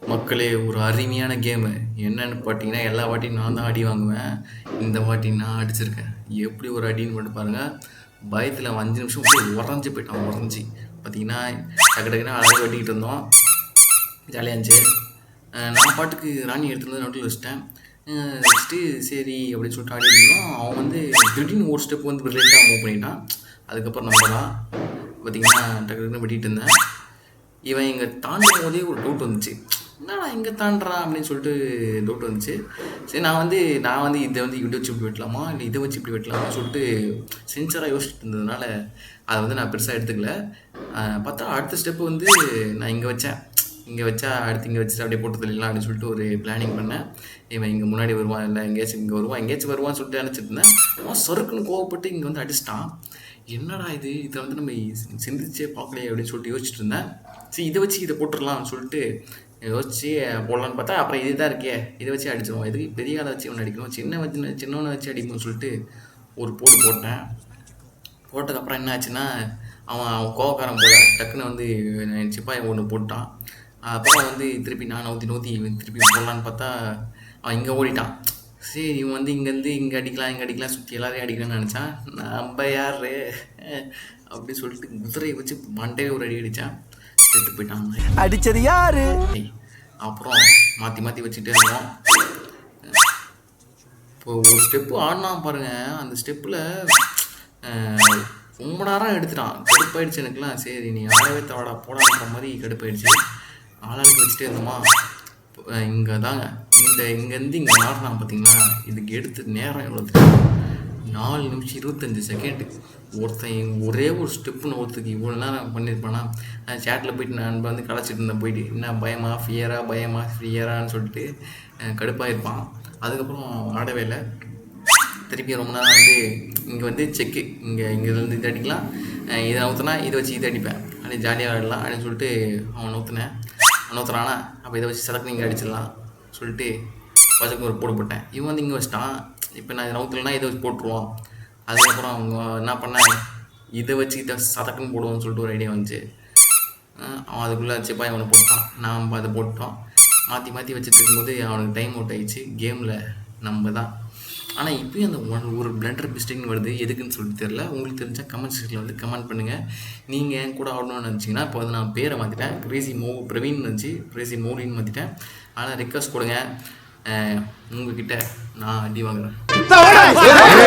மக்களே ஒரு அருமையான கேமு என்னன்னு பார்த்தீங்கன்னா எல்லா வாட்டியும் நான் தான் அடி வாங்குவேன். இந்த வாட்டி நான் அடிச்சிருக்கேன். எப்படி ஒரு அடின்னு மட்டும் பாருங்கள். பயத்தில் 5 நிமிஷம் உறைஞ்சி போயிட்டான். உறைஞ்சி பார்த்தீங்கன்னா டக்கு டக்குன்னு அழகாக வெட்டிக்கிட்டு இருந்தோம். ஜாலியாக இருந்துச்சு. நான் பாட்டுக்கு ராணி எடுத்துகிட்டு வந்து நோட்டில் வச்சுட்டேன். வச்சுட்டு சரி அப்படின்னு சொல்லிட்டு ஆடி இருந்தோம். அவன் வந்து திடீர்னு ஒரு ஸ்டெப் வந்து ரிலேட்டாக மூவ் பண்ணிட்டான். அதுக்கப்புறம் நம்ம தான் பார்த்தீங்கன்னா டக்கு டக்குன்னு வெட்டிகிட்டு இருந்தேன். இவன் இங்கே தாண்டும் போதே ஒரு டவுட் வந்துச்சு. என்னடா இங்கே தாண்டுறான் அப்படின்னு சொல்லிட்டு டவுட் வந்துச்சு. சரி நான் வந்து இதை வந்து இதை வச்சு இப்படி வெட்டலாமா இல்லை இதை வச்சு இப்படி வெட்டலாமான்னு சொல்லிட்டு சின்சராக யோசிச்சுட்டு இருந்ததுனால அதை வந்து நான் பெருசாக எடுத்துக்கல. பார்த்தா அடுத்த ஸ்டெப்பு வந்து நான் இங்கே வச்சேன். இங்கே வச்சா அடுத்து இங்கே வச்சுட்டு அப்படியே போட்டு தள்ளிடலாம் அப்படின்னு சொல்லிட்டு ஒரு பிளானிங் பண்ணேன். இவன் இங்கே முன்னாடி வருவான், இல்லை எங்கேயாச்சும் இங்கே வருவான், எங்கேயாச்சும் வருவான்னு சொல்லிட்டு நினச்சிட்டு இருந்தேன். அவன் சொருக்குன்னு கோவப்பட்டு இங்கே வந்து அடிச்சிட்டான். என்னடா இதை வந்து நம்ம சிந்திச்சே பார்க்கலையே அப்படின்னு சொல்லிட்டு யோசிச்சுட்டு இருந்தேன். சரி இதை வச்சு இதை போட்டுடலாம்னு சொல்லிட்டு யோசிச்சு போடலான்னு பார்த்தா அப்புறம் இது தான் இருக்கே, இதை வச்சு அடிச்சிடுவோம், எதுக்கு பெரிய ஆளை வச்சு ஒன்று அடிக்கணும், சின்னவனை வச்சு அடிக்கணும்னு சொல்லிட்டு ஒரு போட்டேன். போட்டதுக்கப்புறம் என்ன ஆச்சுன்னா அவன் கோவக்காரன் போல டக்குன்னு வந்து சிப்பாயை ஒன்று போட்டான். அப்புறம் வந்து திருப்பி நான் நூற்றி திருப்பி போடலான்னு பார்த்தா அவன் இங்கே ஓடிட்டான். சரி இவன் வந்து இங்கேருந்து இங்கே அடிக்கலாம் சுற்றி எல்லாரையும் அடிக்கலாம்னு நினச்சான். நம்ம யார் அப்படி சொல்லிட்டு குதிரையை வச்சு மண்டையை ஒரு அடி அடித்தான். செத்து போயிட்டாங்க. அடிச்சது யாரு? அப்புறம் மாற்றி வச்சுட்டே இருந்தோம். இப்போ ஒரு ஸ்டெப்பு ஆடினா பாருங்க, அந்த ஸ்டெப்பில் ரொம்ப நேரம் எடுத்துட்டான். கடுப்பாயிடுச்சு எனக்குலாம். சரி நீ ஆடவே தவாடா போடான்ற மாதிரி கடுப்பாயிடுச்சு. ஆளாளுக்கு வச்சுட்டே இருந்தோமா. இங்கே தாங்க இங்கேருந்து இங்கே மாறினா பார்த்தீங்களா, இதுக்கு எடுத்து நேரம் எவ்வளோ 4 நிமிஷம் 25 செகண்டு. ஒருத்தன் ஒரே ஒரு ஸ்டெப்புன்னு ஒருத்தருக்கு இவ்வளோ நேரம் பண்ணியிருப்பானா. சேட்டில் போயிட்டு நான் வந்து கலைச்சிட்டு இருந்தேன். போயிட்டு என்ன பயமா ஃப்ரீயரான்னு சொல்லிட்டு கடுப்பாக இருப்பான். அதுக்கப்புறம் ஆடவே இல்லை. திருப்பி ரொம்ப நேரம் வந்து இங்கே வந்து செக்கு இங்கேருந்து இது அடிக்கலாம், இதை நவுத்துனா இதை வச்சு இதை அடிப்பேன் அப்படி ஜாலியாக ஆடலாம் அப்படின்னு சொல்லிட்டு அவன் நவுத்துறானா. அப்போ இதை வச்சு சதக்கு இங்கே அடிச்சிடலாம் சொல்லிட்டு பசங்க ஒரு போட்டேன். இவன் வந்து இங்கே வச்சிட்டான். இப்போ நான் நவுத்துலனா இதை வச்சு போட்டுருவான். அதுக்கப்புறம் அவங்க என்ன பண்ணேன், இதை வச்சு இதை சதக்குன்னு போடுவோம்னு சொல்லிட்டு ஒரு ஐடியா வந்துச்சு. அவன் அதுக்குள்ளே சிப்பாய் அவனை போட்டான், நாம் அதை போட்டோம். மாற்றி வச்சுட்டு இருக்கும்போது அவனுக்கு டைம் அவுட் ஆகிடுச்சு. கேமில் நம்ம தான். ஆனால் இப்போயும் அந்த ஒரு பிளண்டர் மிஸ்டேக்னு வருது, எதுக்குன்னு சொல்லிட்டு தெரில. உங்களுக்கு தெரிஞ்சால் கமெண்ட் செக்ஷனில் வந்து கமெண்ட் பண்ணுங்கள். நீங்கள் என் கூட ஆடணும்னு நினச்சிங்கன்னா இப்போ வந்து நான் பேரை மாற்றிட்டேன். பிரவீன் இருந்துச்சு, கிரேசி மோலின்னு மாற்றிட்டேன். ஆனால் ரிக்வஸ்ட் கொடுங்க, உங்ககிட்ட நான் அடி வாங்குறேன்.